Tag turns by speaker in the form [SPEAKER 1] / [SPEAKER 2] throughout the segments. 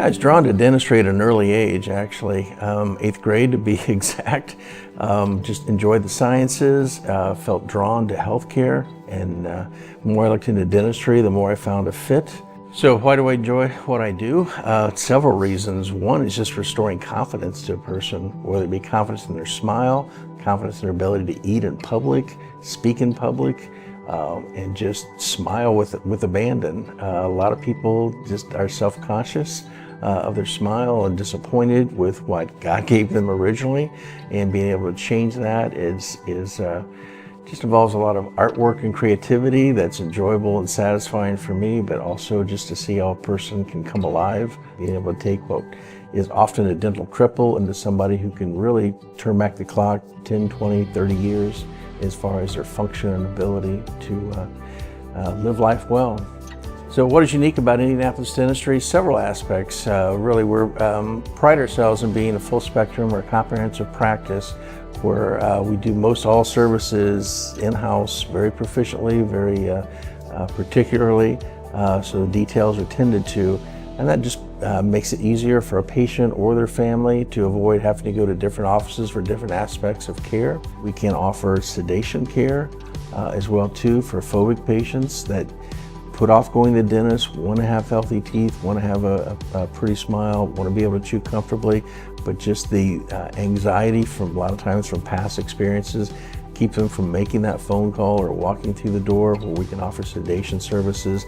[SPEAKER 1] I was drawn to dentistry at an early age, actually, 8th grade to be exact. Just enjoyed the sciences, felt drawn to healthcare, and the more I looked into dentistry, the more I found a fit. So why do I enjoy what I do? Several reasons. One is just restoring confidence to a person, whether it be confidence in their smile, confidence in their ability to eat in public, speak in public, and just smile with abandon. A lot of people just are self-conscious of their smile and disappointed with what God gave them originally, and being able to change that just involves a lot of artwork and creativity that's enjoyable and satisfying for me, but also just to see how a person can come alive, being able to take what is often a dental cripple into somebody who can really turn back the clock 10, 20, 30 years as far as their function and ability to live life well. So what is unique about Indianapolis Dentistry? Several aspects. Really, we pride ourselves in being a full spectrum or comprehensive practice where we do most all services in-house very proficiently, very particularly, so the details are tended to, and that just makes it easier for a patient or their family to avoid having to go to different offices for different aspects of care. We can offer sedation care as well too for phobic patients that put off going to the dentist, want to have healthy teeth, want to have a pretty smile, want to be able to chew comfortably, but just the anxiety from a lot of times from past experiences keep them from making that phone call or walking through the door, where we can offer sedation services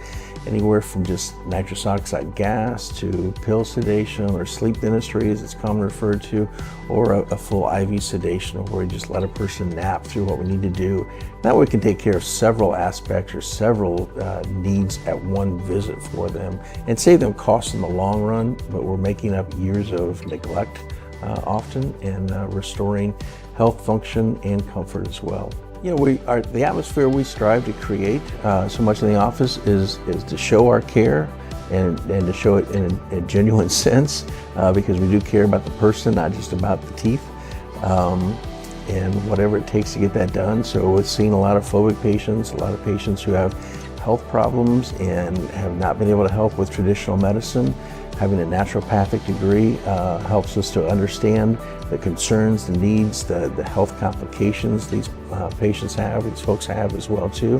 [SPEAKER 1] anywhere from just nitrous oxide gas to pill sedation or sleep dentistry as it's commonly referred to, or a full IV sedation where we just let a person nap through what we need to do. That way we can take care of several aspects or several needs at one visit for them and save them costs in the long run, but we're making up years of neglect often and restoring health, function, and comfort as well. You know, the atmosphere we strive to create so much in the office is to show our care and to show it in a genuine sense because we do care about the person, not just about the teeth, and whatever it takes to get that done. So we've seen a lot of phobic patients, a lot of patients who have health problems and have not been able to help with traditional medicine. Having a naturopathic degree helps us to understand the concerns, the needs, the health complications these patients have, these folks have as well too,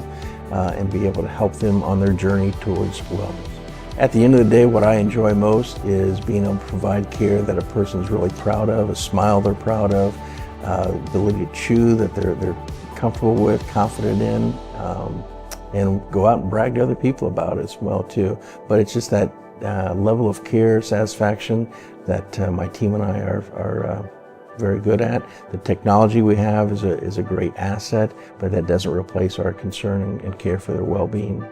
[SPEAKER 1] and be able to help them on their journey towards wellness. At the end of the day, what I enjoy most is being able to provide care that a person's really proud of, a smile they're proud of, ability to chew that they're comfortable with, confident in, and go out and brag to other people about it as well too. But it's just that level of care, satisfaction that my team and I are very good at. The technology we have is a great asset, but that doesn't replace our concern and care for their well-being.